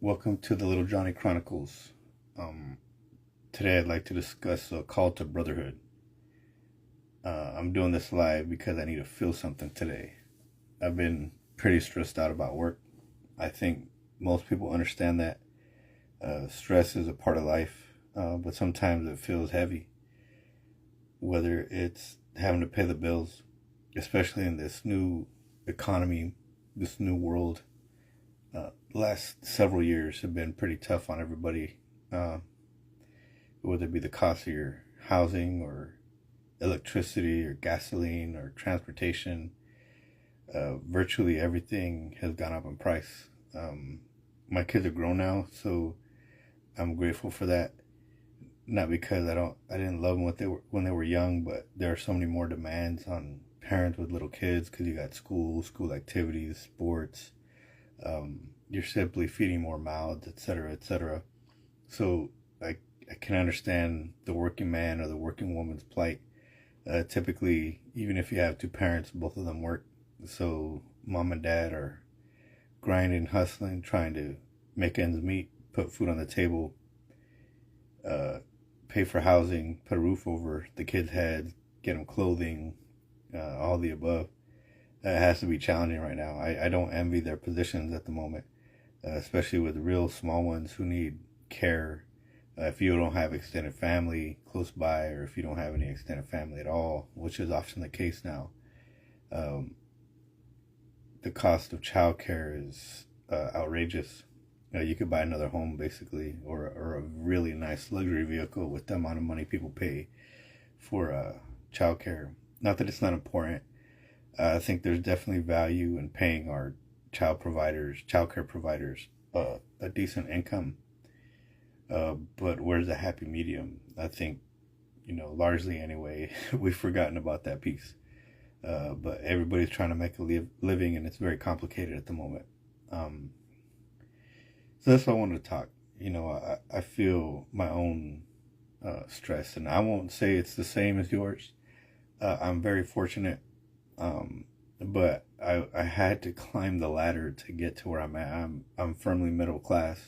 Welcome to the Little Johnny Chronicles. Um, Today I'd like to discuss a call to brotherhood. I'm doing this live because I need to feel something today. I've been pretty stressed out about work. I think most people understand that. Stress is a part of life, but sometimes it feels heavy. Whether it's having to pay the bills, especially in this new economy, this new world. The last several years have been pretty tough on everybody, uh, whether it be the cost of your housing or electricity or gasoline or transportation. Virtually everything has gone up in price. My kids are grown now, so I'm grateful for that. Not because I didn't love them when they were young, but there are so many more demands on parents with little kids because you got school activities, sports. You're simply feeding more mouths, etc., etc. So I can understand the working man or the working woman's plight. Typically, even if you have two parents, both of them work. So mom and dad are grinding, hustling, trying to make ends meet, put food on the table, uh, pay for housing, put a roof over the kids' heads, get them clothing, all the above. It has to be challenging right now. I don't envy their positions at the moment, especially with real small ones who need care. If you don't have extended family close by, or if you don't have any extended family at all, which is often the case now, um, the cost of childcare is outrageous. You could buy another home basically, or a really nice luxury vehicle with the amount of money people pay for childcare. Not that it's not important. I think there's definitely value in paying our childcare providers, a decent income. But where's the happy medium? I think, largely anyway, we've forgotten about that piece. But everybody's trying to make a living, and it's very complicated at the moment. Um, so that's why I wanted to talk. I feel my own stress, and I won't say it's the same as yours. I'm very fortunate, but I had to climb the ladder to get to where I'm at. I'm firmly middle class.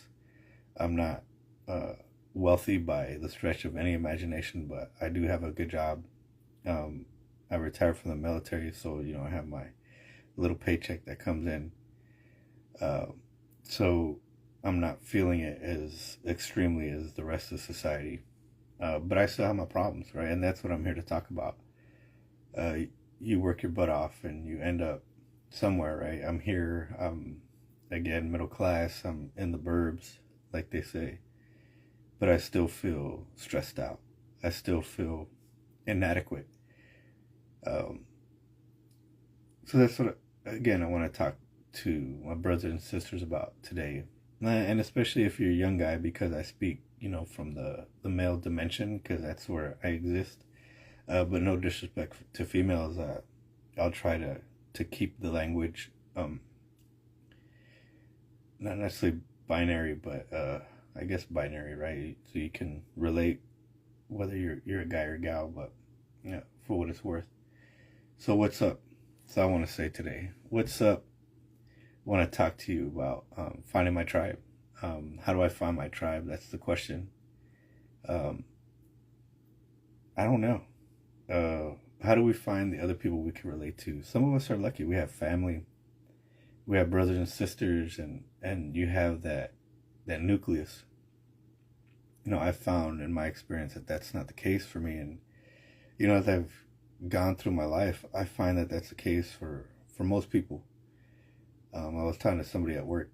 I'm not wealthy by the stretch of any imagination, but I do have a good job. I retired from the military, so I have my little paycheck that comes in. Uh, so I'm not feeling it as extremely as the rest of society. But I still have my problems, right? And that's what I'm here to talk about. Uh, you work your butt off and you end up somewhere, right? I'm here. Again, middle class. I'm in the burbs, like they say. But I still feel stressed out. I still feel inadequate. Um, so that's what, again, I want to talk to my brothers and sisters about today. And especially if you're a young guy, because I speak, from the male dimension, because that's where I exist. But no disrespect to females. I'll try to keep the language, not necessarily binary, but I guess binary, right? So you can relate whether you're a guy or a gal, but yeah, for what it's worth. So what's up? So I want to say today, what's up? I want to talk to you about finding my tribe. How do I find my tribe? That's the question. Um, I don't know. How do we find the other people we can relate to? Some of us are lucky. We have family, we have brothers and sisters, and you have that nucleus. I've found in my experience that that's not the case for me. And as I've gone through my life, I find that that's the case for most people. I was talking to somebody at work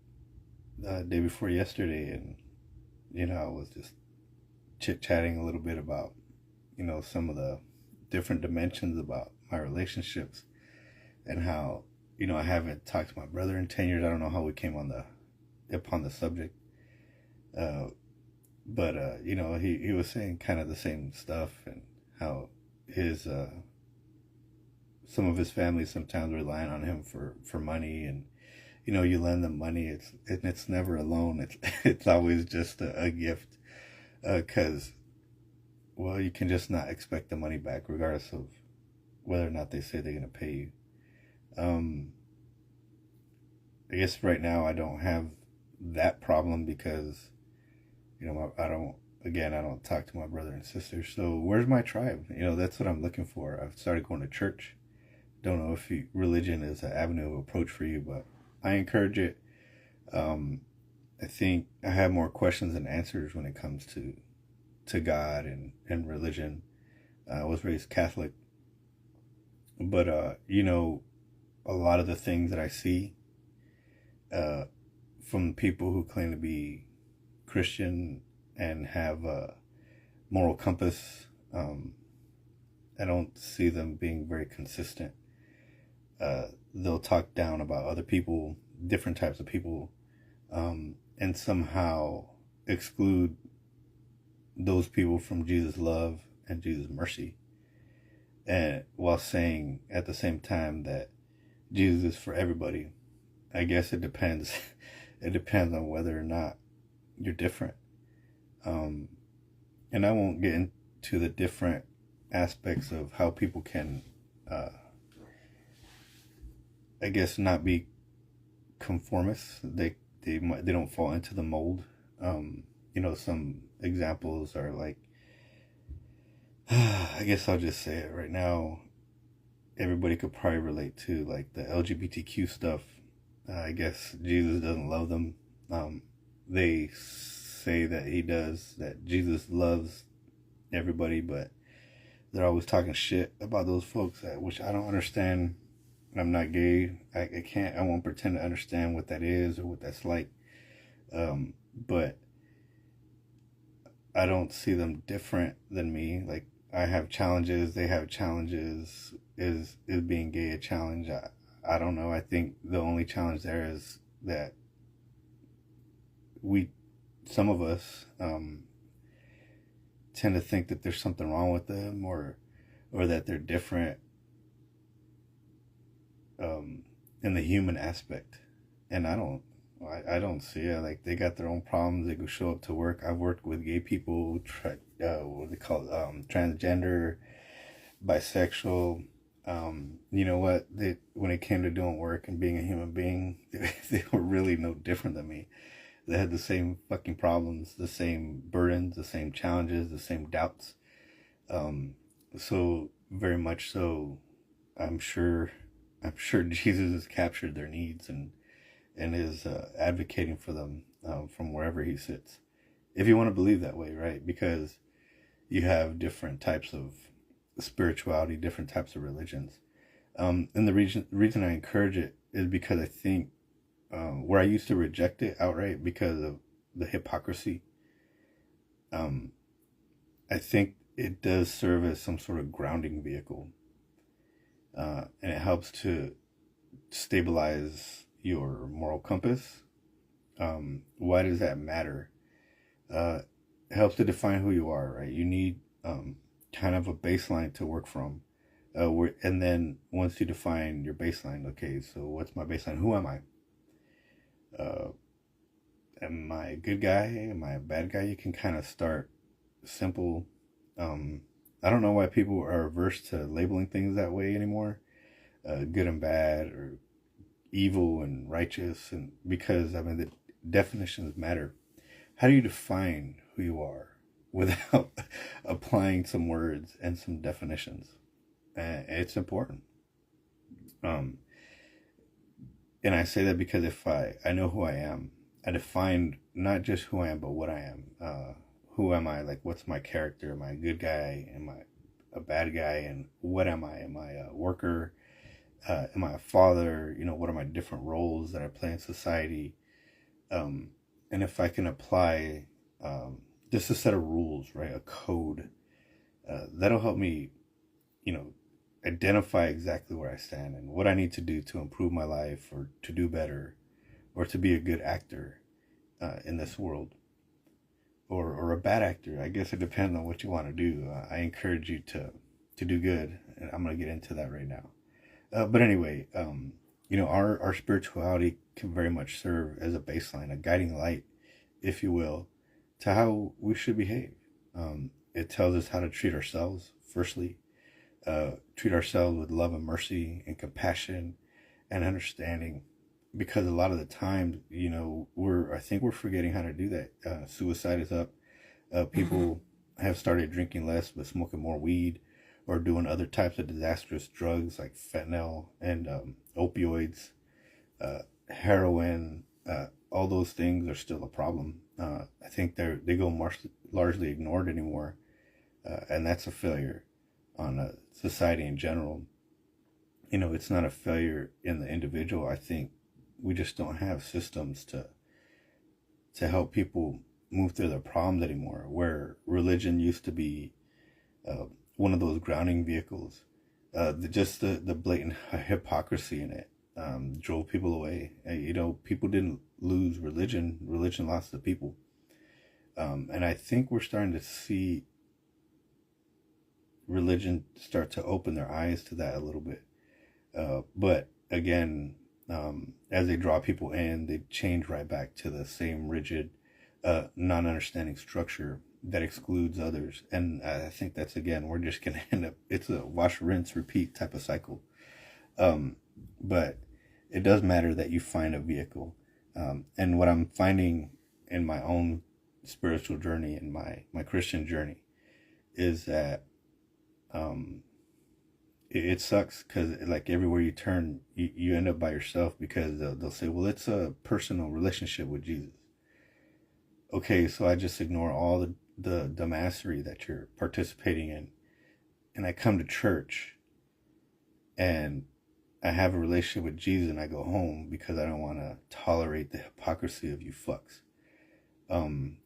the day before yesterday, and I was just chit chatting a little bit about some of the different dimensions about my relationships, and how I haven't talked to my brother in 10 years. I don't know how we came upon the subject, but he was saying kind of the same stuff, and how his some of his family sometimes relying on him for money. And you lend them money, it's never a loan. It's always just a gift, because well, you can just not expect the money back regardless of whether or not they say they're going to pay you. I guess right now I don't have that problem because, I don't talk to my brother and sister. So where's my tribe? That's what I'm looking for. I've started going to church. Don't know if religion is an avenue of approach for you, but I encourage it. I think I have more questions than answers when it comes to God and religion. I was raised Catholic, but a lot of the things that I see from people who claim to be Christian and have a moral compass, I don't see them being very consistent. They'll talk down about other people, different types of people, and somehow exclude those people from Jesus' love and Jesus' mercy, and while saying at the same time that Jesus is for everybody. I guess it depends. It depends on whether or not you're different. And I won't get into the different aspects of how people can, I guess, not be conformists. They don't fall into the mold. Some examples are like, I guess I'll just say it right now. Everybody could probably relate to like the LGBTQ stuff. I guess Jesus doesn't love them. They say that he does, that Jesus loves everybody, but they're always talking shit about those folks, which I don't understand. I'm not gay. I won't pretend to understand what that is or what that's like. But I don't see them different than me. Like, I have challenges, they have challenges. Is being gay a challenge? I don't know. I think the only challenge there is that some of us, tend to think that there's something wrong with them, or that they're different, in the human aspect. And I don't see it. Like, they got their own problems. They go show up to work. I've worked with gay people, what they call transgender, bisexual. You know what? When it came to doing work and being a human being, they were really no different than me. They had the same fucking problems, the same burdens, the same challenges, the same doubts. So very much so, I'm sure Jesus has captured their needs and is advocating for them from wherever he sits. If you want to believe that way, right? Because you have different types of spirituality, different types of religions. And the reason I encourage it is because I think where I used to reject it outright because of the hypocrisy, I think it does serve as some sort of grounding vehicle. And it helps to stabilize your moral compass. Why does that matter? It helps to define who you are, right? You need kind of a baseline to work from. And then once you define your baseline, okay, so what's my baseline? Who am I? Am I a good guy? Am I a bad guy? You can kind of start simple. I don't know why people are averse to labeling things that way anymore. Good and bad, or evil and righteous, and because the definitions matter. How do you define who you are without applying some words and some definitions? It's important. And I say that because if I know who I am, I define not just who I am, but what I am. Who am I? Like, what's my character? Am I a good guy? Am I a bad guy? And what am I? Am I a worker? Am I a father? What are my different roles that I play in society? And if I can apply just a set of rules, right, a code, that'll help me, identify exactly where I stand and what I need to do to improve my life, or to do better, or to be a good actor in this world, or a bad actor. I guess it depends on what you want to do. I encourage you to do good, and I'm going to get into that right now. But anyway, our spirituality can very much serve as a baseline, a guiding light, if you will, to how we should behave. It tells us how to treat ourselves, firstly. Treat ourselves with love and mercy and compassion and understanding. because a lot of the time, I think we're forgetting how to do that. Suicide is up. People have started drinking less but smoking more weed, or doing other types of disastrous drugs like fentanyl and opioids, heroin. All those things are still a problem. I think they go largely ignored anymore, and that's a failure on society in general. It's not a failure in the individual. I think we just don't have systems to help people move through their problems anymore. Where religion used to be one of those grounding vehicles, the blatant hypocrisy in it drove people away. People didn't lose religion; religion lost the people. And I think we're starting to see religion start to open their eyes to that a little bit. But again, as they draw people in, they change right back to the same rigid, non-understanding structure that excludes others. And I think that's, again, we're just going to end up, it's a wash, rinse, repeat type of cycle. But it does matter that you find a vehicle. And what I'm finding in my own spiritual journey and my Christian journey is that it sucks because, like, everywhere you turn, you end up by yourself, because they'll say, well, it's a personal relationship with Jesus. Okay, so I just ignore all the dumbassery that you're participating in, and I come to church and I have a relationship with Jesus, and I go home because I don't want to tolerate the hypocrisy of you fucks.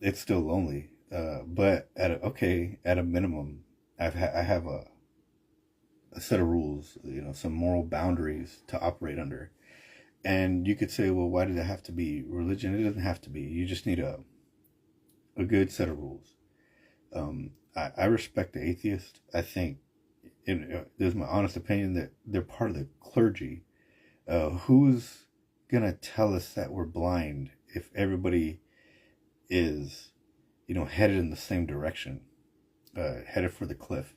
It's still lonely, but at a minimum, I have a set of rules, some moral boundaries to operate under. And you could say, well, why does it have to be religion? It doesn't have to be. You just need a good set of rules. I respect the atheist. I think, there's my honest opinion, that they're part of the clergy. Who's gonna tell us that we're blind if everybody is, headed in the same direction, headed for the cliff?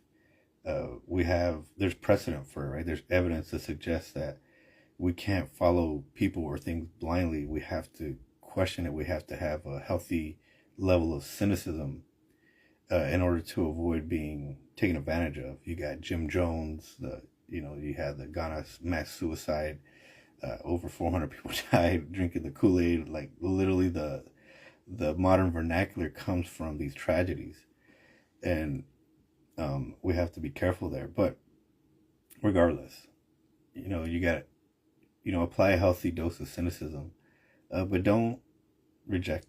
There's precedent for it, right? There's evidence to suggest that we can't follow people or things blindly. We have to question it. We have to have a healthy level of cynicism in order to avoid being taken advantage of. You got Jim Jones, you had the Ghana mass suicide, over 400 people died drinking the Kool-Aid. Like, literally the modern vernacular comes from these tragedies. And we have to be careful there. But regardless, you got to, apply a healthy dose of cynicism, but don't reject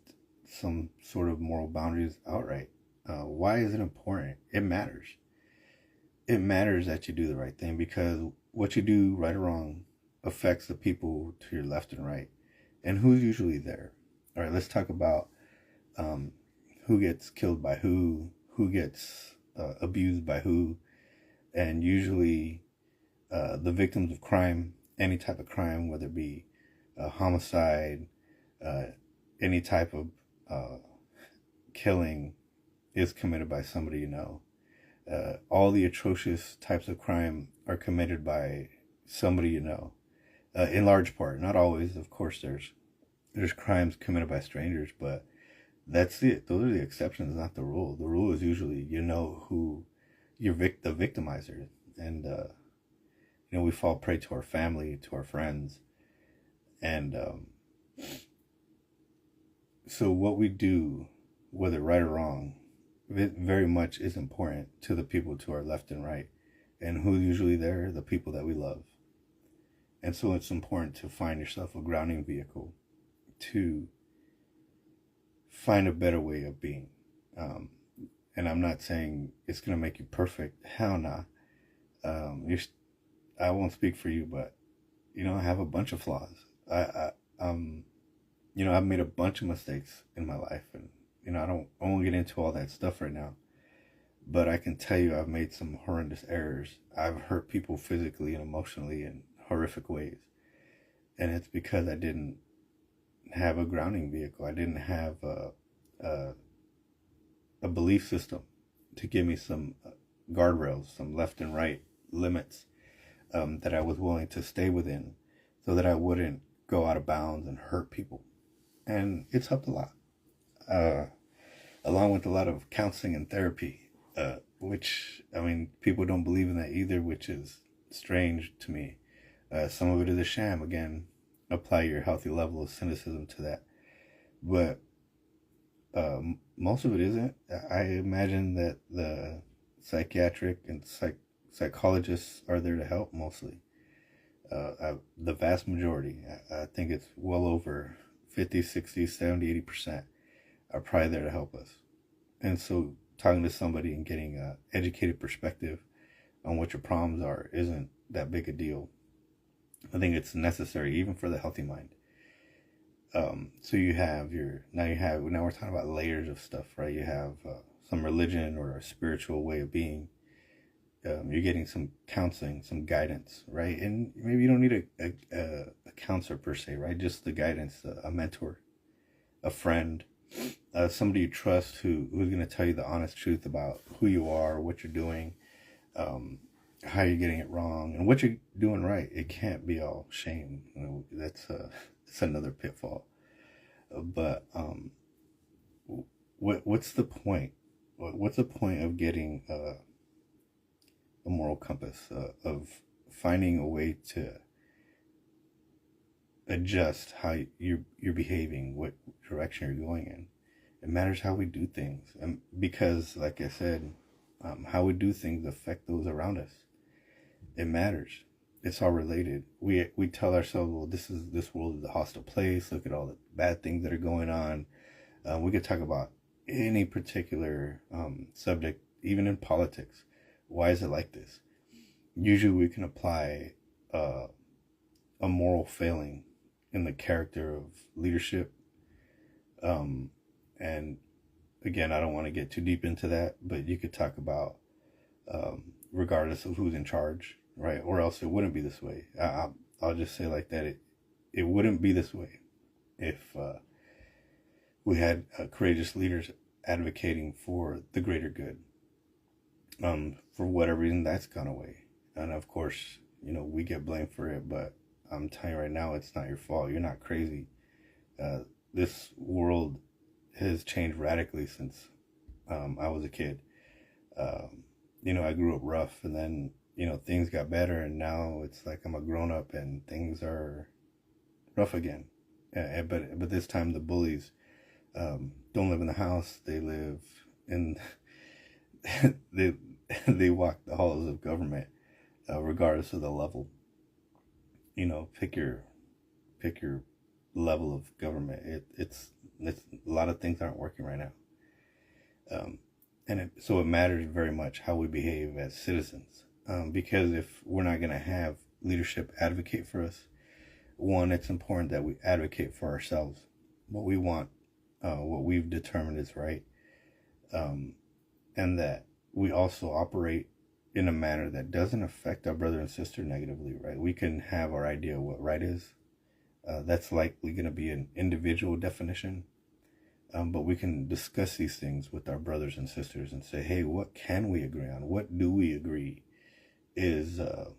some sort of moral boundaries outright. Why is it important? It matters. It matters that you do the right thing, because what you do, right or wrong, affects the people to your left and right. And who's usually there? All right, let's talk about who gets killed by who gets abused by who. And usually the victims of crime, any type of crime, whether it be homicide, any type of killing, is committed by somebody you know. All the atrocious types of crime are committed by somebody you know. In large part, not always. Of course, there's crimes committed by strangers, but that's it. Those are the exceptions, not the rule. The rule is usually who the victimizer, and we fall prey to our family, to our friends, and so what we do, whether right or wrong, it very much is important to the people to our left and right. And who's usually there? The people that we love. And so it's important to find yourself a grounding vehicle, to find a better way of being. And I'm not saying it's going to make you perfect. Hell nah. I won't speak for you, but, I have a bunch of flaws. I've made a bunch of mistakes in my life, and, I won't get into all that stuff right now, but I can tell you I've made some horrendous errors. I've hurt people physically and emotionally in horrific ways. And it's because I didn't have a grounding vehicle. I didn't have a belief system to give me some guardrails, some left and right limits that I was willing to stay within, so that I wouldn't go out of bounds and hurt people. And it's helped a lot, along with a lot of counseling and therapy, which, I mean, people don't believe in that either, which is strange to me. Some of it is a sham. Again, apply your healthy level of cynicism to that. But most of it isn't. I imagine that the psychiatric and psychologists are there to help mostly. The vast majority, I think it's well over 50, 60, 70, 80% are probably there to help us. And so talking to somebody and getting an educated perspective on what your problems are isn't that big a deal. I think it's necessary even for the healthy mind. So now we're talking about layers of stuff, right? You have some religion or a spiritual way of being. You're getting some counseling, some guidance, right? And maybe you don't need a counselor per se, right? Just the guidance, a mentor, a friend, somebody you trust who's going to tell you the honest truth about who you are, what you're doing, how you're getting it wrong, and what you're doing right. It can't be all shame. That's another pitfall. But what's the point? What's the point of getting a moral compass, of finding a way to adjust how you're behaving, what direction you're going in? It matters how we do things, and because, like I said, how we do things affect those around us. It matters. It's all related. We tell ourselves, well, this world is a hostile place. Look at all the bad things that are going on. We could talk about any particular subject, even in politics. Why is it like this? Usually we can apply a moral failing in the character of leadership. And again, I don't want to get too deep into that, but you could talk about regardless of who's in charge, right? Or else it wouldn't be this way. I'll just say like that. It wouldn't be this way if we had courageous leaders advocating for the greater good. For whatever reason, that's gone away. And of course, we get blamed for it, but I'm telling you right now, it's not your fault. You're not crazy. This world has changed radically since I was a kid. I grew up rough, and then, things got better, and now it's like I'm a grown up and things are rough again. But this time the bullies don't live in the house. They live in they walk the halls of government, regardless of the level. Pick your level of government. It's a lot of things aren't working right now. So it matters very much how we behave as citizens. Because if we're not going to have leadership advocate for us, one, it's important that we advocate for ourselves, what we want, what we've determined is right, and that we also operate in a manner that doesn't affect our brother and sister negatively, right? We can have our idea of what right is. That's likely going to be an individual definition. But we can discuss these things with our brothers and sisters and say, hey, what can we agree on? What do we agree is a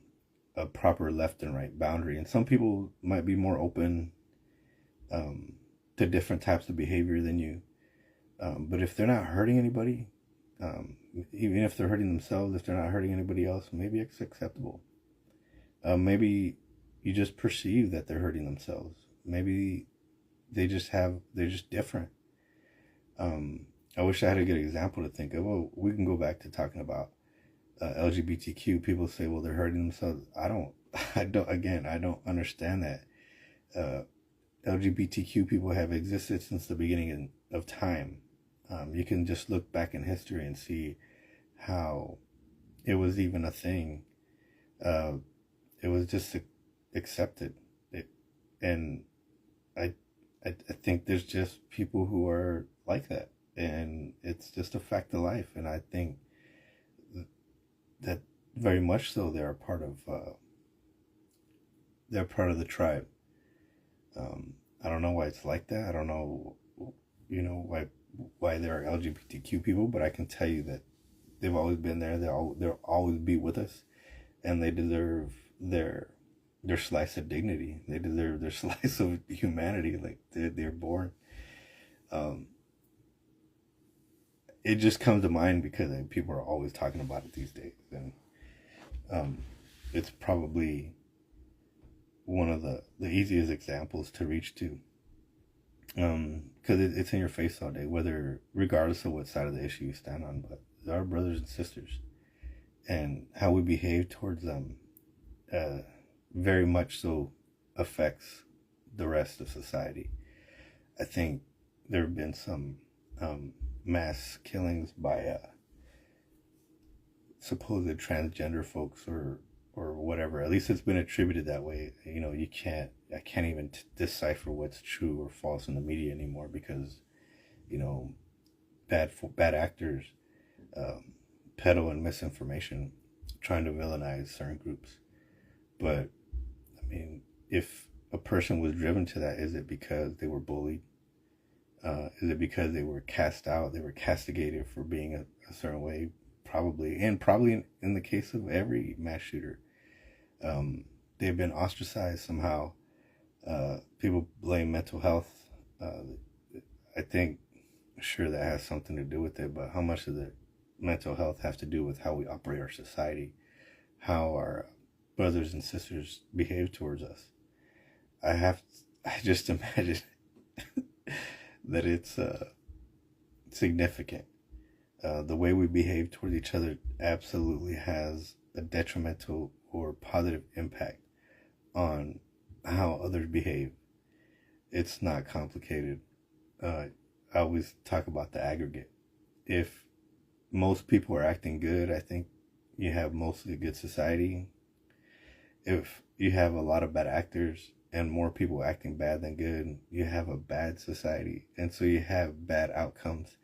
proper left and right boundary? And some people might be more open to different types of behavior than you. But if they're not hurting anybody, even if they're hurting themselves, if they're not hurting anybody else, maybe it's acceptable. Maybe you just perceive that they're hurting themselves. Maybe they're just different. I wish I had a good example to think of. Well, we can go back to talking about LGBTQ. People say, well, they're hurting themselves. I don't understand that. LGBTQ people have existed since the beginning of time. You can just look back in history and see how it was even a thing. It was just accepted. And I think there's just people who are like that, and it's just a fact of life. And I think that very much so they're part of the tribe. I don't know why it's like that. I don't know, why there are LGBTQ people, but I can tell you that they've always been there. They'll always be with us, and they deserve their their slice of dignity. They deserve their slice of humanity. Like they're born. Um, it just comes to mind because people are always talking about it these days, and um, it's probably one of the easiest examples to reach to, because it's in your face all day, whether regardless of what side of the issue you stand on. But they're our brothers and sisters, and how we behave towards them very much so affects the rest of society. I think there have been some mass killings by supposed transgender folks or whatever. At least it's been attributed that way. You know, I can't even decipher what's true or false in the media anymore because, you know, bad actors peddle and misinformation, trying to villainize certain groups. But I mean, if a person was driven to that, is it because they were bullied? Is it because they were cast out? They were castigated for being a certain way? Probably. And probably in the case of every mass shooter, they've been ostracized somehow. People blame mental health. I think, sure, that has something to do with it, but how much does the mental health have to do with how we operate our society, how our brothers and sisters behave towards us? I just imagine that it's significant. The way we behave toward each other absolutely has a detrimental or positive impact on how others behave. It's not complicated. I always talk about the aggregate. If most people are acting good, I think you have mostly a good society. If you have a lot of bad actors and more people acting bad than good, you have a bad society. And so you have bad outcomes.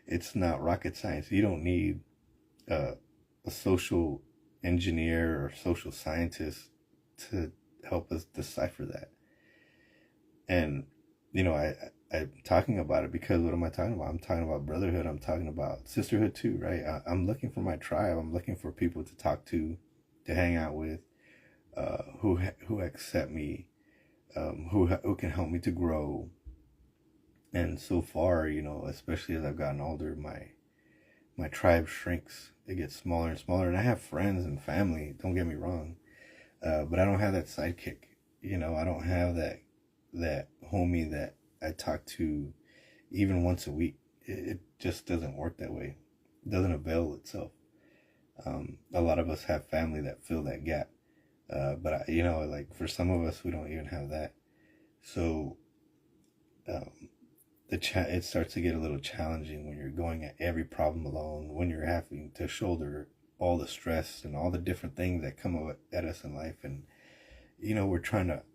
It's not rocket science. You don't need a social engineer or social scientist to help us decipher that. And, you know, I'm talking about it because what am I talking about? I'm talking about brotherhood. I'm talking about sisterhood too, right? I'm looking for my tribe. I'm looking for people to talk to hang out with, who accept me, who can help me to grow. And so far, you know, especially as I've gotten older, my tribe shrinks. It gets smaller and smaller. And I have friends and family, don't get me wrong. But I don't have that sidekick. You know, I don't have that homie that I talk to even once a week. It just doesn't work that way. It doesn't avail itself. A lot of us have family that fill that gap. But you know, like for some of us, we don't even have that. So, it starts to get a little challenging when you're going at every problem alone, when you're having to shoulder all the stress and all the different things that come at us in life. And, you know,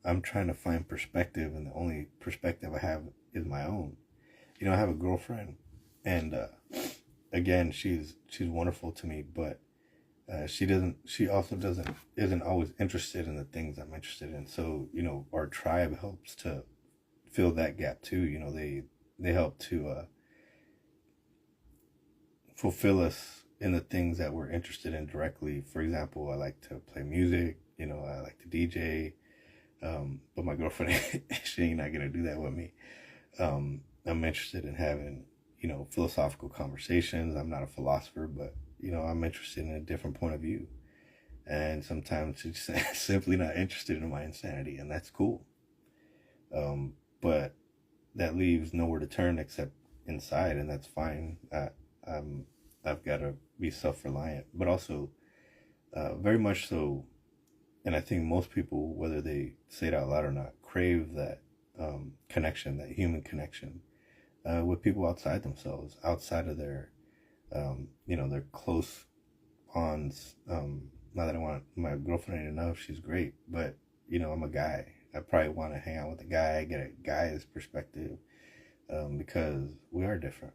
I'm trying to find perspective, and the only perspective I have is my own. You know, I have a girlfriend, and, again, she's wonderful to me, but, she also isn't always interested in the things I'm interested in. So, you know, our tribe helps to fill that gap too. You know, they help to, fulfill us in the things that we're interested in directly. For example, I like to play music, you know, I like to DJ, but my girlfriend, she ain't not gonna do that with me. I'm interested in having, you know, philosophical conversations. I'm not a philosopher, but, you know, I'm interested in a different point of view. And sometimes she's simply not interested in my insanity, and that's cool. But that leaves nowhere to turn except inside, and that's fine. I've got to be self-reliant, but also very much so. And I think most people, whether they say it out loud or not, crave that connection, that human connection with people outside themselves, outside of their, you know, their close bonds. Not that I want my girlfriend to know she's great, but, you know, I'm a guy. I probably want to hang out with a guy, get a guy's perspective, because we are different.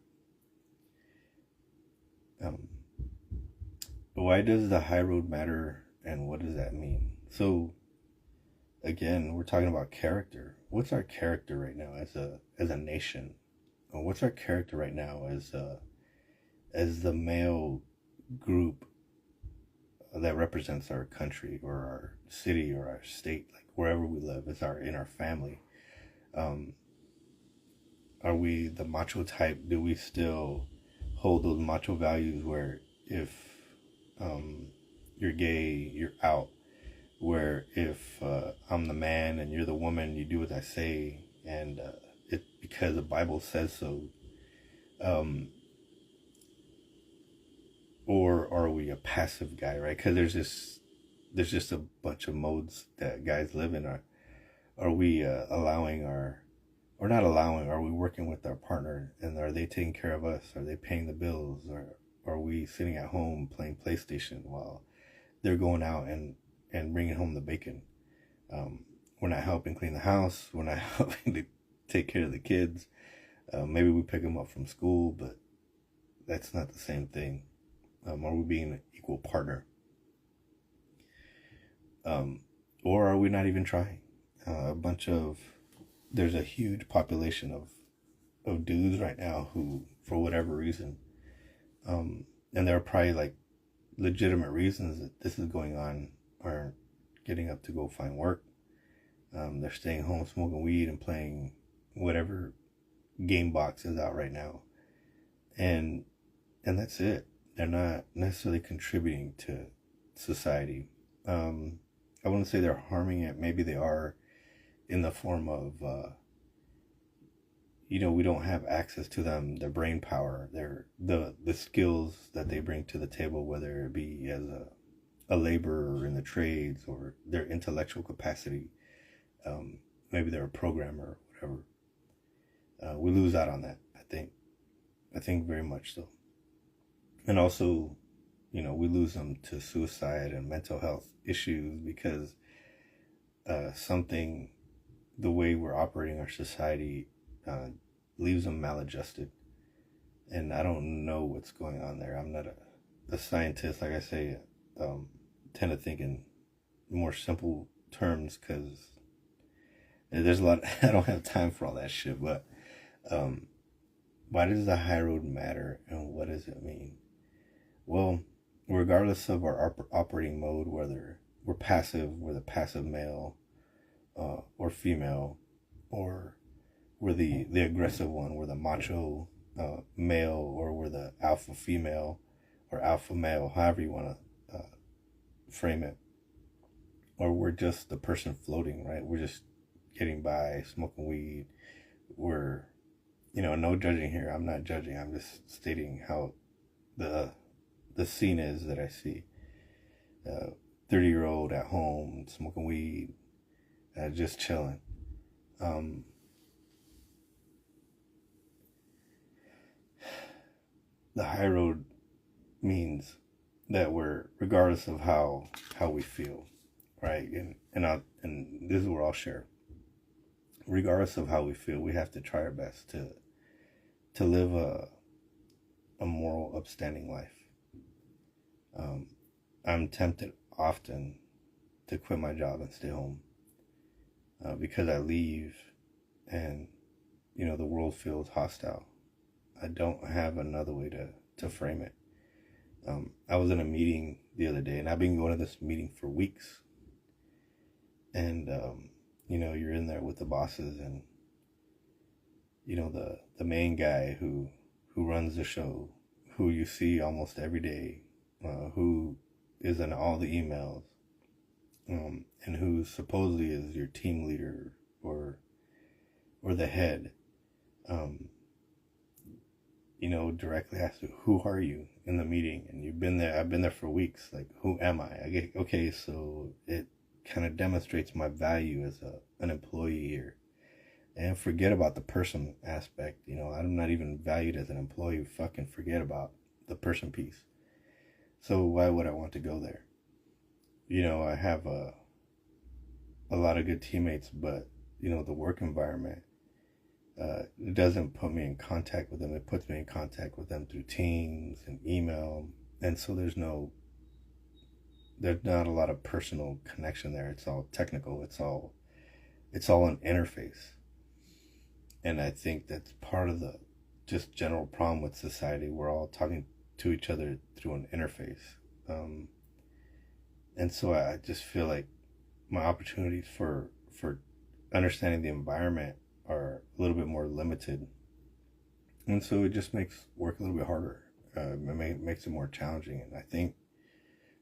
Why does the high road matter, and what does that mean? So, again, we're talking about character. What's our character right now as a nation? What's our character right now as the male group that represents our country or our city or our state, like wherever we live, it's in our family. Um, are we the macho type? Do we still hold those macho values where if um, you're gay, you're out? Where if I'm the man and you're the woman, you do what I say, and it because the Bible says so. Um, or are we a passive guy, right? Because there's just a bunch of modes that guys live in. Are we allowing or not allowing? Are we working with our partner, and are they taking care of us? Are they paying the bills, or are we sitting at home playing PlayStation while they're going out and bringing home the bacon? We're not helping clean the house. We're not helping to take care of the kids. Maybe we pick them up from school, but that's not the same thing. Are we being an equal partner? Or are we not even trying? There's a huge population of dudes right now who, for whatever reason, and there are probably like legitimate reasons that this is going on, are getting up to go find work. They're staying home smoking weed and playing whatever game box is out right now. And that's it. They're not necessarily contributing to society. I wouldn't say they're harming it. Maybe they are, in the form of, we don't have access to them, their brain power, the skills that they bring to the table, whether it be as a laborer in the trades or their intellectual capacity. Maybe they're a programmer or whatever. We lose out on that, I think very much so. And also, we lose them to suicide and mental health issues because the way we're operating our society leaves them maladjusted. And I don't know what's going on there. I'm not a scientist, like I say. Tend to think in more simple terms because there's a lot. I don't have time for all that shit. But why does the high road matter, and what does it mean? Well, regardless of our operating mode, whether we're passive, we're the passive male or female, or we're the aggressive one, we're the macho male, or we're the alpha female or alpha male, however you want to frame it, or we're just the person floating, right? We're just getting by, smoking weed. We're, no judging here. I'm not judging. I'm just stating how the scene is that I see. 30-year-old at home smoking weed, just chilling. The high road means that we're, regardless of how we feel, right? And this is where I'll share. Regardless of how we feel, we have to try our best to live a moral, upstanding life. I'm tempted often to quit my job and stay home because I leave and the world feels hostile. I don't have another way to frame it. I was in a meeting the other day, and I've been going to this meeting for weeks. And you're in there with the bosses, and the main guy who runs the show, who you see almost every day, who is in all the emails, and who supposedly is your team leader or the head, directly asks you, who are you, in the meeting? And you've been there, I've been there for weeks, like, who am I? I get, okay, so it kind of demonstrates my value as an employee here. And forget about the person aspect. I'm not even valued as an employee. Fucking forget about the person piece. So why would I want to go there? I have a lot of good teammates, but the work environment, it doesn't put me in contact with them. It puts me in contact with them through Teams and email. And so there's not a lot of personal connection there. It's all technical. It's all an interface. And I think that's part of the just general problem with society. We're all talking to each other through an interface. And so I just feel like my opportunities for understanding the environment are a little bit more limited, and so it just makes work a little bit harder. Makes it more challenging, and I think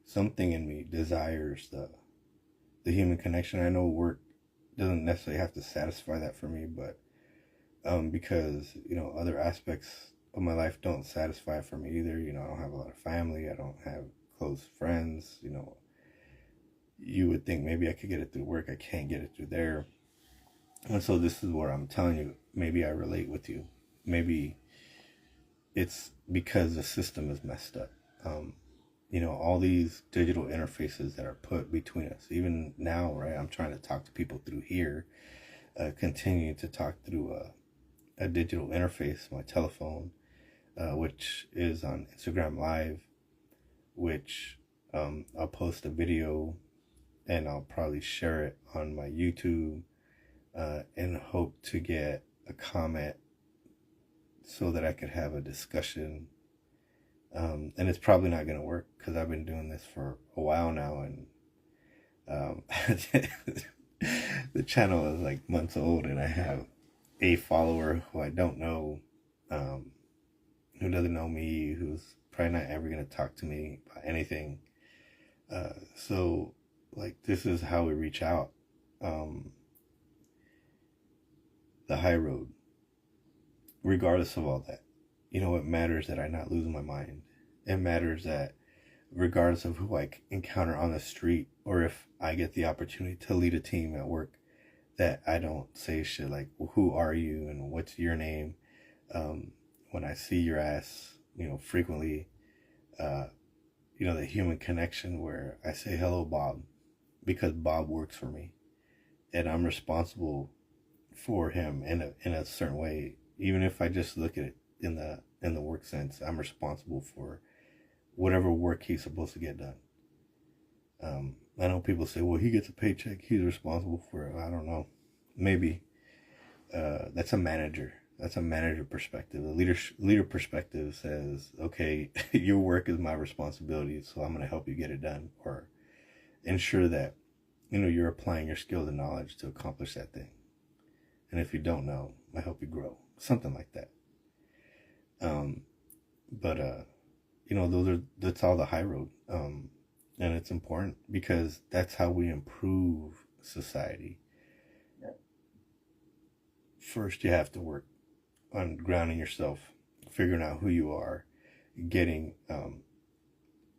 something in me desires the human connection. I know work doesn't necessarily have to satisfy that for me, but because other aspects of my life don't satisfy for me either. I don't have a lot of family. I don't have close friends. You would think maybe I could get it through work. I can't get it through there. And so this is where I'm telling you, maybe I relate with you. Maybe it's because the system is messed up. All these digital interfaces that are put between us. Even now, right, I'm trying to talk to people through here, continue to talk through a digital interface, my telephone, which is on Instagram Live, which I'll post a video and I'll probably share it on my YouTube and hope to get a comment so that I could have a discussion. And it's probably not going to work because I've been doing this for a while now, and the channel is like months old, and I have a follower who I don't know, who doesn't know me, who's probably not ever going to talk to me about anything. So like, this is how we reach out. The high road, regardless of all that, it matters that I not lose my mind. It matters that regardless of who I encounter on the street, or if I get the opportunity to lead a team at work, that I don't say shit like, well, who are you and what's your name? When I see your ass, frequently, the human connection where I say, hello, Bob, because Bob works for me and I'm responsible for him in a certain way. Even if I just look at it in the work sense, I'm responsible for whatever work he's supposed to get done. I know people say, well, he gets a paycheck, he's responsible for it. I don't know. Maybe. That's a manager. That's a manager perspective. The leader perspective says, okay, your work is my responsibility, so I'm going to help you get it done, or ensure that, you're applying your skills and knowledge to accomplish that thing. And if you don't know, I help you grow. Something like that. That's all the high road. And it's important because that's how we improve society. First, you have to work on grounding yourself, figuring out who you are, getting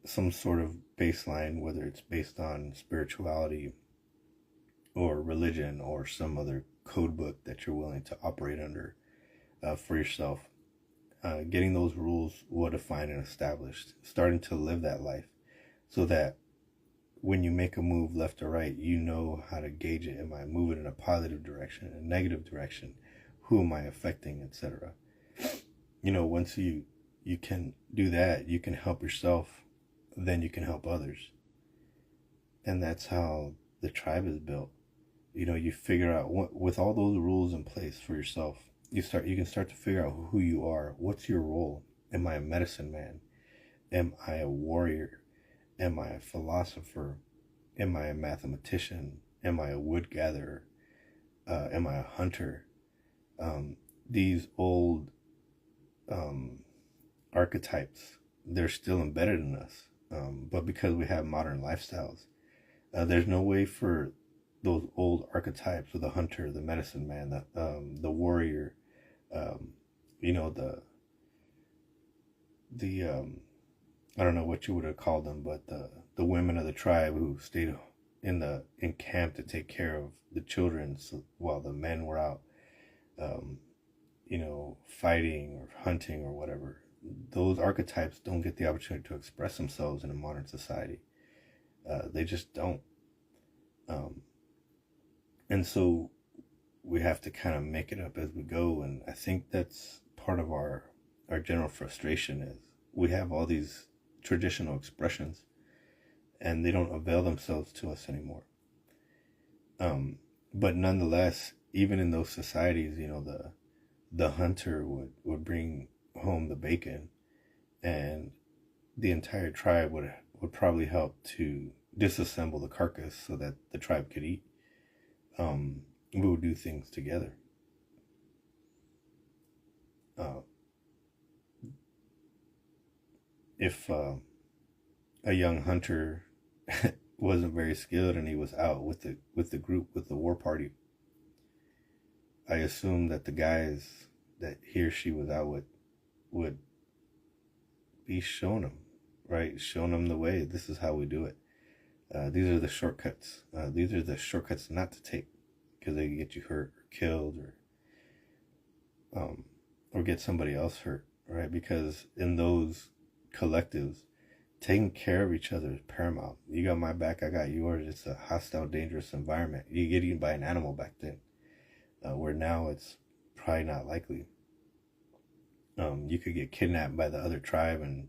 some sort of baseline, whether it's based on spirituality or religion or some other code book that you're willing to operate under for yourself. Getting those rules well defined and established, starting to live that life so that when you make a move left or right, you know how to gauge it. Am I moving in a positive direction, a negative direction? Who am I affecting, etc.? Once you can do that, you can help yourself, then you can help others. And that's how the tribe is built. You figure out with all those rules in place for yourself, you can start to figure out who you are. What's your role? Am I a medicine man? Am I a warrior? Am I a philosopher? Am I a mathematician? Am I a wood gatherer? Am I a hunter? These old archetypes, they're still embedded in us. But because we have modern lifestyles, there's no way for those old archetypes of the hunter, the medicine man, the warrior, I don't know what you would have called them, but the women of the tribe who stayed in camp to take care of the children while the men were out, fighting or hunting or whatever. Those archetypes don't get the opportunity to express themselves in a modern society. They just don't. And so we have to kind of make it up as we go. And I think that's part of our general frustration is we have all these traditional expressions and they don't avail themselves to us anymore. But nonetheless, even in those societies, the hunter would bring home the bacon, and the entire tribe would probably help to disassemble the carcass so that the tribe could eat. We would do things together. If a young hunter wasn't very skilled and he was out with the group, with the war party, I assume that the guys that he or she was out with would be showing them, right? Showing them the way. This is how we do it. These are the shortcuts. These are the shortcuts not to take, because they can get you hurt or killed, or get somebody else hurt, right? Because in those collectives, taking care of each other is paramount. You got my back, I got yours. It's a hostile, dangerous environment. You get eaten by an animal back then, where now it's probably not likely. You could get kidnapped by the other tribe and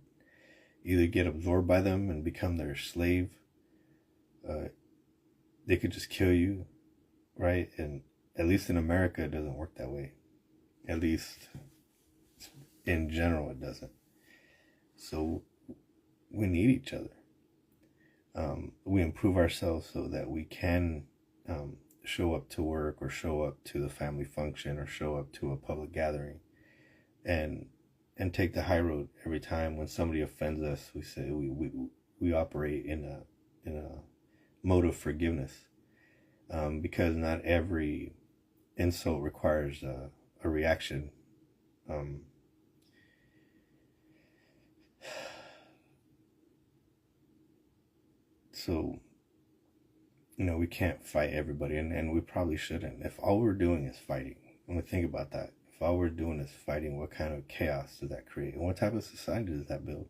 either get absorbed by them and become their slave. They could just kill you, right? And at least in America, it doesn't work that way. At least in general, it doesn't. So we need each other. We improve ourselves so that we can show up to work, or show up to the family function, or show up to a public gathering, and take the high road every time. When somebody offends us, we say we operate in a mode of forgiveness, because not every insult requires a reaction. So, we can't fight everybody, and we probably shouldn't. If all we're doing is fighting, I'm gonna think about that. If all we're doing is fighting, what kind of chaos does that create? And what type of society does that build?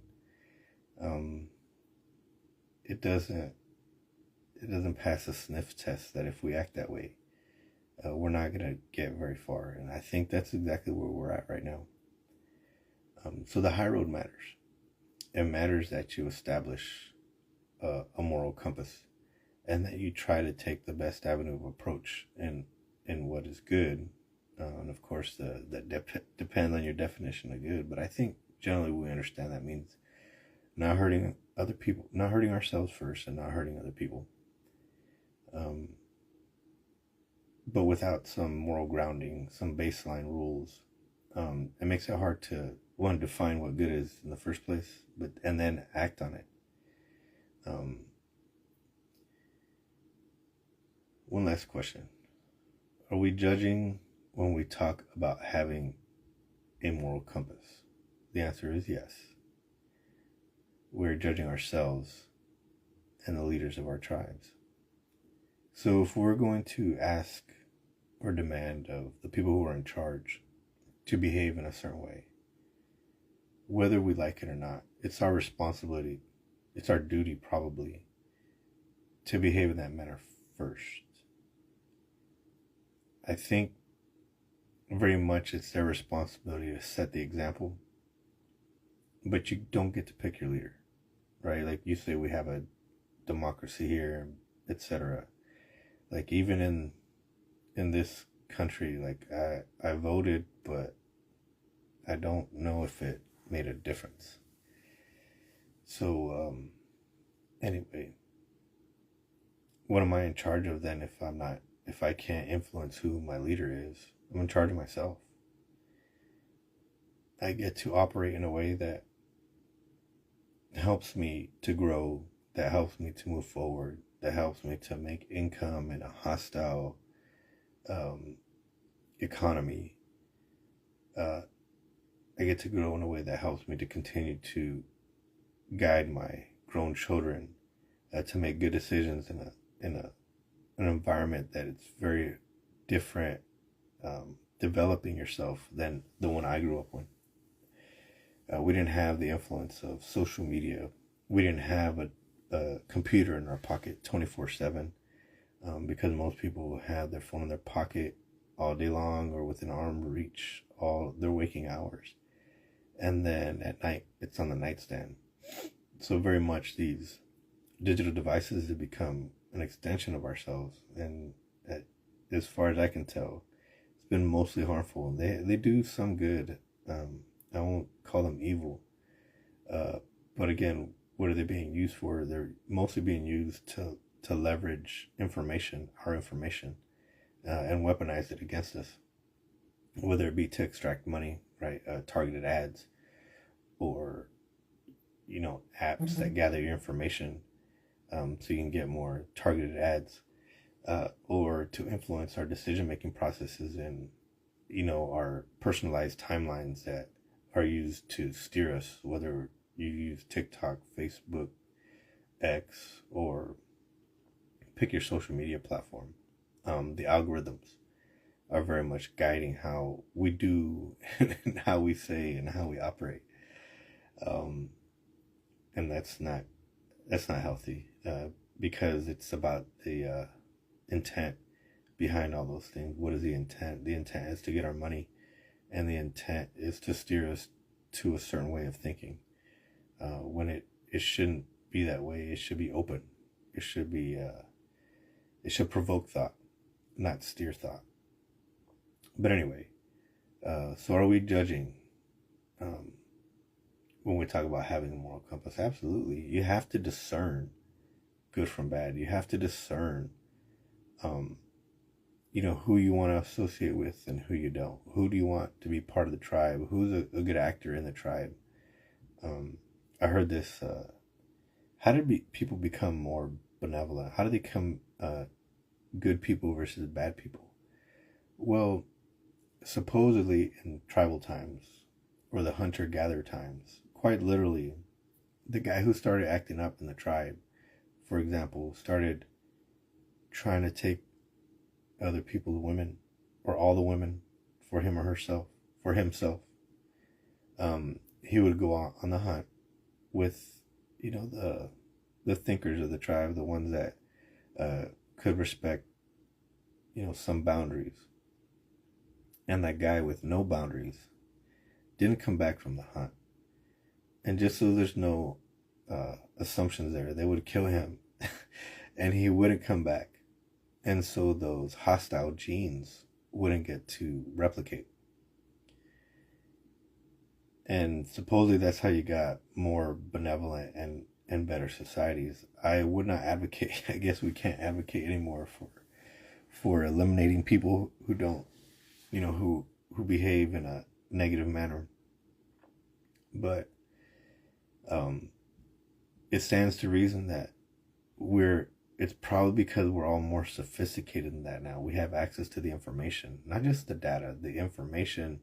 It doesn't pass a sniff test that if we act that way, we're not going to get very far. And I think that's exactly where we're at right now. So the high road matters. It matters that you establish a moral compass, and that you try to take the best avenue of approach in what is good. And of course, that depends on your definition of good. But I think generally we understand that means not hurting other people, not hurting ourselves first, and not hurting other people. But without some moral grounding, some baseline rules, it makes it hard to, one, define what good is in the first place, and then act on it. One last question. Are we judging when we talk about having a moral compass? The answer is yes. We're judging ourselves and the leaders of our tribes. So if we're going to ask or demand of the people who are in charge to behave in a certain way, whether we like it or not, it's our responsibility, it's our duty probably, to behave in that manner first. I think very much it's their responsibility to set the example, but you don't get to pick your leader, right? Like you say, we have a democracy here, etc. Like even in this country, like I voted, but I don't know if it made a difference. So anyway, what am I in charge of then if I can't influence who my leader is? I'm in charge of myself. I get to operate in a way that helps me to grow, that helps me to move forward, that helps me to make income in a hostile economy. I get to grow in a way that helps me to continue to guide my grown children to make good decisions in an environment that it's very different, developing yourself than the one I grew up in. We didn't have the influence of social media. We didn't have a computer in our pocket 24/7, because most people have their phone in their pocket all day long or within arm reach all their waking hours. And then at night, it's on the nightstand. So very much these digital devices have become an extension of ourselves. And as far as I can tell, it's been mostly harmful. They do some good. I won't call them evil. But again, what are they being used for? They're mostly being used to leverage information, our information, and weaponize it against us, whether it be to extract money, right? Targeted ads, or apps that gather your information, so you can get more targeted ads, or to influence our decision-making processes and our personalized timelines that are used to steer us, whether you use TikTok, Facebook, X, or pick your social media platform. The algorithms are very much guiding how we do and how we say and how we operate. And that's not healthy, because it's about the intent behind all those things. What is the intent? The intent is to get our money, and the intent is to steer us to a certain way of thinking, when it shouldn't be that way. It should be open. It should be it should provoke thought, not steer thought. But anyway, so are we judging when we talk about having a moral compass? Absolutely. You have to discern good from bad. You have to discern who you want to associate with and who you don't. Who do you want to be part of the tribe? Who's a good actor in the tribe? I heard this, how did people become more benevolent? How do they become good people versus bad people? Well, supposedly in tribal times, or the hunter-gatherer times, quite literally, the guy who started acting up in the tribe, for example, started trying to take other people's women, or all the women, for him or herself, for himself. He would go on the hunt with, the thinkers of the tribe, the ones that could respect, some boundaries. And that guy with no boundaries didn't come back from the hunt. And just so there's no assumptions there, they would kill him and he wouldn't come back. And so those hostile genes wouldn't get to replicate. And supposedly that's how you got more benevolent and better societies. I would not advocate, I guess we can't advocate anymore for eliminating people who don't, who behave in a negative manner. But it stands to reason that it's probably because we're all more sophisticated than that now. We have access to the information, not just the data, the information.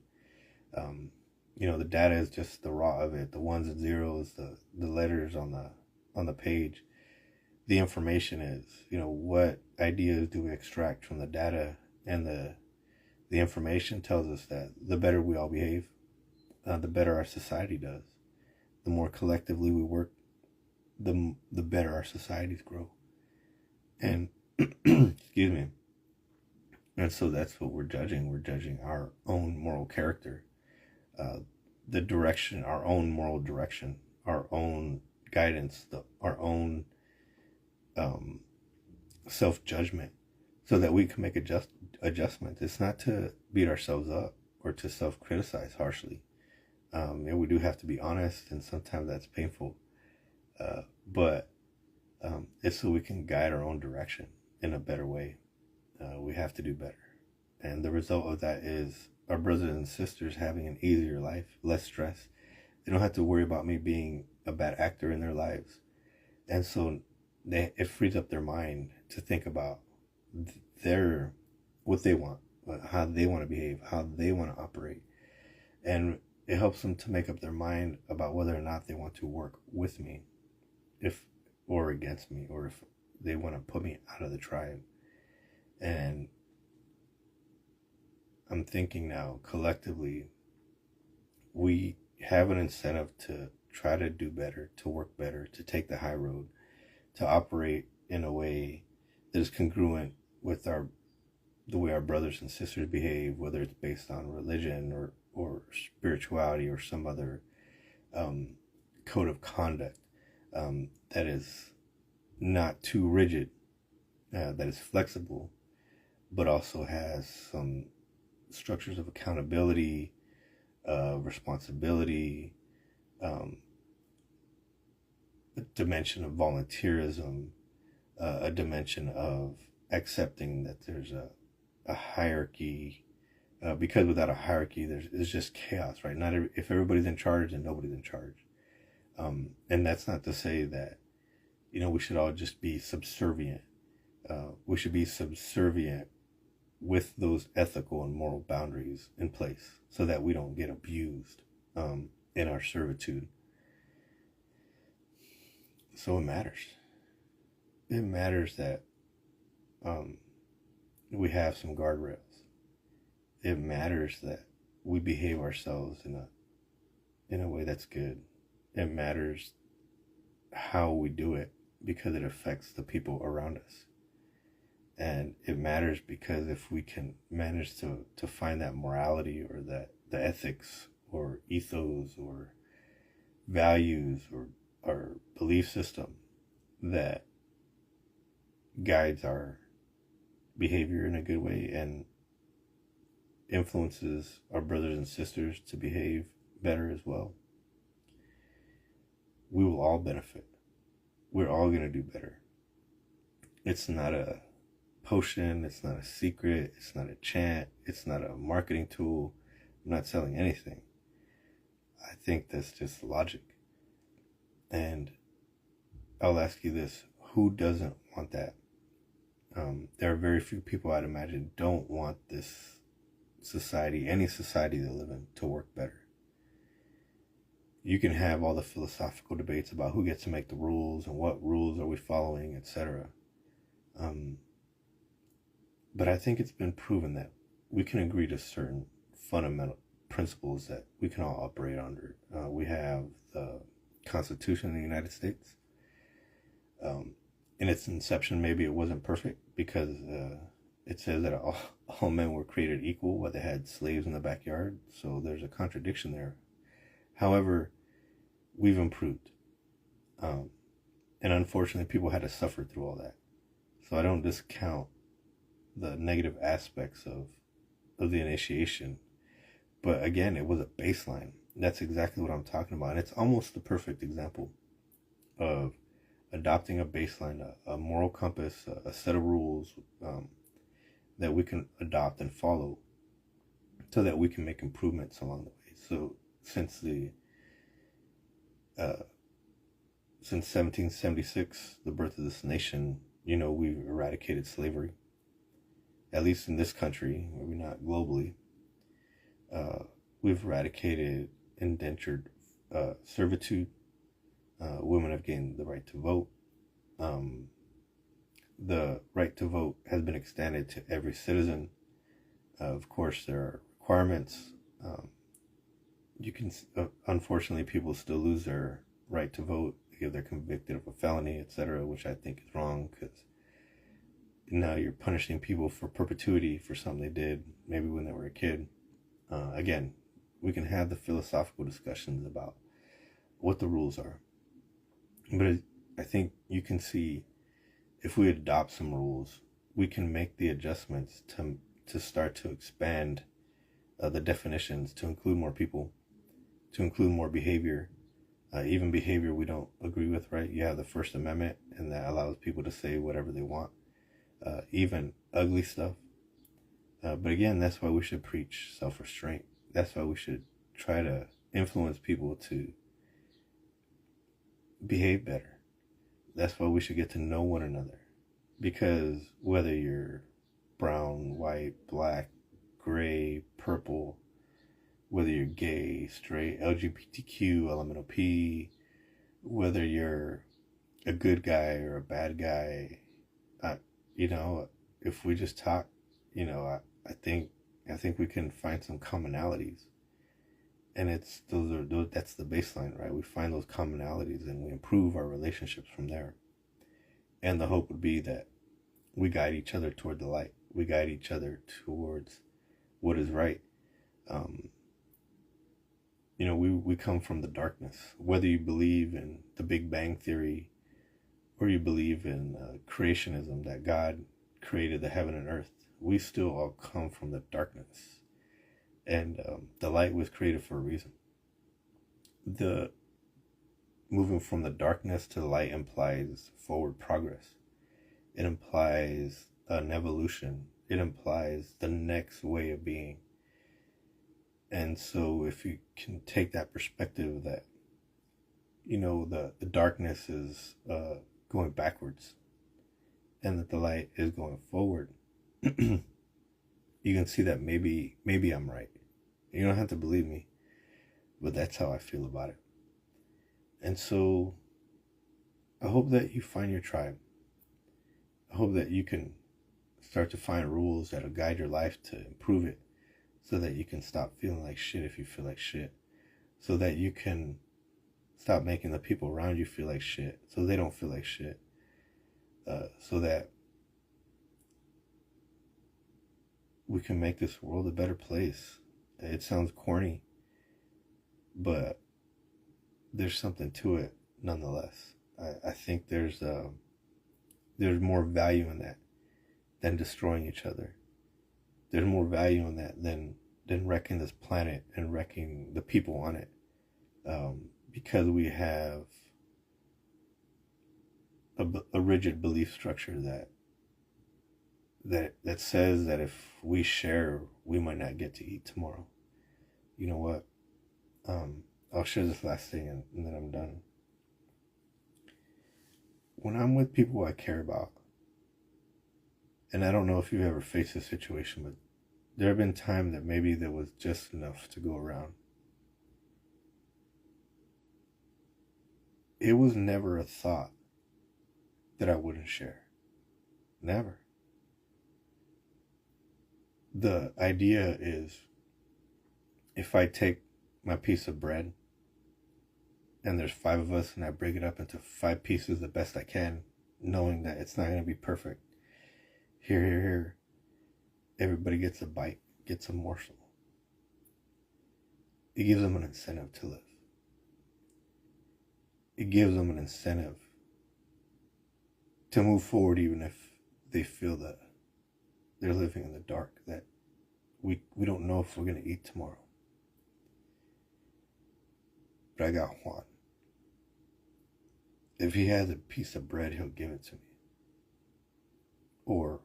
The data is just the raw of it, the ones and zeros, the letters on the page. The information is, what ideas do we extract from the data, and the information tells us that the better we all behave, the better our society does. The more collectively we work, the better our societies grow. And excuse me. And so that's what we're judging. We're judging our own moral character, the direction, our own moral direction, our own guidance, our own self-judgment, so that we can make adjustments. It's not to beat ourselves up or to self-criticize harshly. And we do have to be honest, and sometimes that's painful. But it's so we can guide our own direction in a better way. We have to do better. And the result of that is our brothers and sisters having an easier life, less stress. They don't have to worry about me being a bad actor in their lives. And so it frees up their mind to think about what they want, how they want to behave, how they want to operate. And it helps them to make up their mind about whether or not they want to work with me, or against me, or if they want to put me out of the tribe. And I'm thinking now, collectively, we have an incentive to try to do better, to work better, to take the high road, to operate in a way that is congruent with the way our brothers and sisters behave, whether it's based on religion or spirituality or some other code of conduct that is not too rigid, that is flexible, but also has some structures of accountability, responsibility, a dimension of volunteerism, a dimension of accepting that there's a hierarchy, because without a hierarchy, it's just chaos, right? If everybody's in charge, then nobody's in charge. And that's not to say that, we should all just be subservient. We should be subservient with those ethical and moral boundaries in place so that we don't get abused in our servitude. So it matters. It matters that we have some guardrails. It matters that we behave ourselves in a way that's good. It matters how we do it because it affects the people around us. And it matters because if we can manage to find that morality or that the ethics or ethos or values or belief system that guides our behavior in a good way and influences our brothers and sisters to behave better as well, we will all benefit. We're all going to do better. It's not a potion, it's not a secret, it's not a chant, it's not a marketing tool. I'm not selling anything. I think that's just logic. And I'll ask you this, who doesn't want that? There are very few people, I'd imagine, don't want this society, any society they live in, to work better. You can have all the philosophical debates about who gets to make the rules and what rules are we following, etc. But I think it's been proven that we can agree to certain fundamental principles that we can all operate under. We have the Constitution of the United States. In its inception, maybe it wasn't perfect because it says that all men were created equal, but they had slaves in the backyard. So there's a contradiction there. However, we've improved. And unfortunately, people had to suffer through all that. So I don't discount the negative aspects of the initiation. But again, it was a baseline. That's exactly what I'm talking about. And it's almost the perfect example of adopting a baseline, a moral compass, a set of rules that we can adopt and follow so that we can make improvements along the way. So since 1776, the birth of this nation, we've eradicated slavery. At least in this country, maybe not globally. We've eradicated indentured servitude. Women have gained the right to vote. The right to vote has been extended to every citizen. Of course, there are requirements. Unfortunately, people still lose their right to vote if they're convicted of a felony, etc., which I think is wrong because now you're punishing people for perpetuity for something they did maybe when they were a kid. Again, we can have the philosophical discussions about what the rules are. But I think you can see if we adopt some rules, we can make the adjustments to start to expand the definitions to include more people, to include more behavior, even behavior we don't agree with, right? You have the First Amendment, and that allows people to say whatever they want, even ugly stuff. But again, that's why we should preach self-restraint. That's why we should try to influence people to behave better. That's why we should get to know one another. Because whether you're brown, white, black, gray, purple, whether you're gay, straight, LGBTQ, LMNOP, whether you're a good guy or a bad guy, if we just talk, I think we can find some commonalities. And that's the baseline, right? We find those commonalities and we improve our relationships from there. And the hope would be that we guide each other toward the light. We guide each other towards what is right. We come from the darkness. Whether you believe in the Big Bang Theory or you believe in creationism, that God created the heaven and earth, we still all come from the darkness. And the light was created for a reason. The moving from the darkness to the light implies forward progress. It implies an evolution. It implies the next way of being. And so if you can take that perspective that, the darkness is going backwards and that the light is going forward, you can see that maybe I'm right. You don't have to believe me, but that's how I feel about it. And so I hope that you find your tribe. I hope that you can start to find rules that'll guide your life to improve it, so that you can stop feeling like shit if you feel like shit, so that you can stop making the people around you feel like shit so they don't feel like shit, so that we can make this world a better place. It sounds corny, but there's something to it nonetheless. I think there's more value in that than destroying each other. There's more value in that than wrecking this planet and wrecking the people on it, because we have a rigid belief structure that says that if we share, we might not get to eat tomorrow. You know what? I'll share this last thing and then I'm done. When I'm with people I care about, and I don't know if you've ever faced this situation, but there have been times that maybe there was just enough to go around. It was never a thought that I wouldn't share. Never. The idea is, if I take my piece of bread and there's 5 of us and I break it up into 5 pieces the best I can, knowing that it's not going to be perfect. Here. Everybody gets a bite, gets a morsel. It gives them an incentive to live. It gives them an incentive to move forward, even if they feel that they're living in the dark, that we don't know if we're going to eat tomorrow. But I got Juan. If he has a piece of bread, he'll give it to me. Or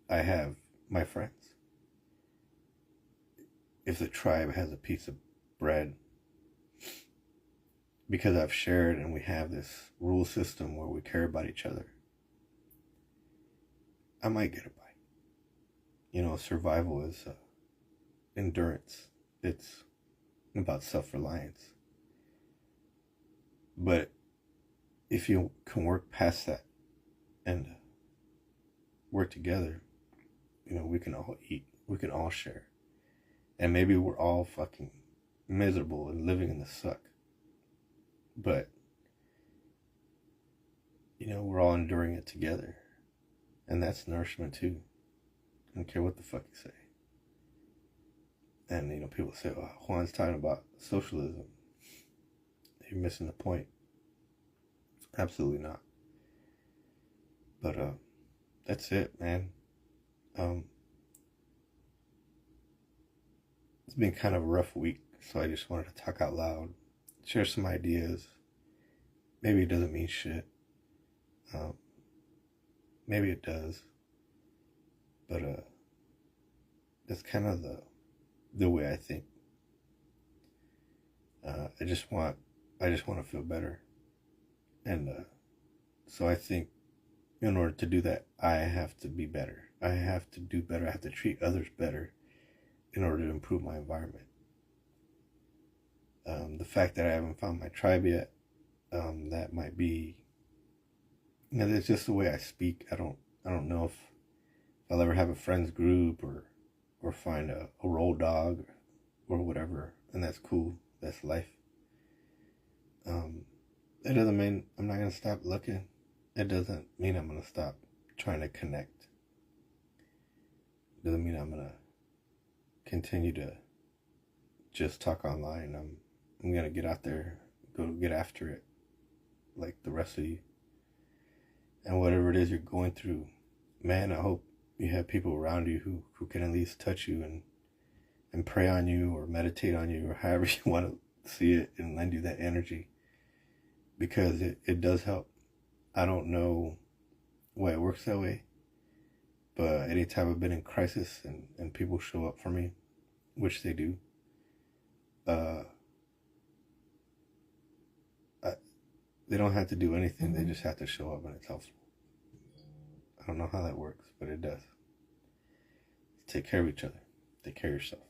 I have my friends. If the tribe has a piece of bread, because I've shared and we have this rule system where we care about each other, I might get a bite. Survival is endurance. It's about self-reliance. But if you can work past that and work together, we can all eat. We can all share. And maybe we're all fucking miserable and living in the suck. But, we're all enduring it together. And that's nourishment too. I don't care what the fuck you say. And, people say, oh, Juan's talking about socialism. You're missing the point. Absolutely not. But, that's it, man. It's been kind of a rough week, so I just wanted to talk out loud, share some ideas. Maybe it doesn't mean shit. Maybe it does. But that's kind of the way I think. I just want to feel better, and so I think in order to do that, I have to be better. I have to do better. I have to treat others better in order to improve my environment. The fact that I haven't found my tribe yet, that might be, that's just the way I speak. I don't know if I'll ever have a friends group or find a road dog or whatever, and that's cool. That's life. That doesn't mean I'm not going to stop looking. It doesn't mean I'm going to stop trying to connect. It doesn't mean I'm going to continue to just talk online. I'm going to get out there, go get after it like the rest of you. And whatever it is you're going through, man, I hope you have people around you who can at least touch you and pray on you or meditate on you or however you want to see it and lend you that energy. because it does help. I don't know why it works that way, but anytime I've been in crisis and people show up for me, which they do, they don't have to do anything. They just have to show up and it's helpful. I don't know how that works, but it does. Take care of each other. Take care of yourself.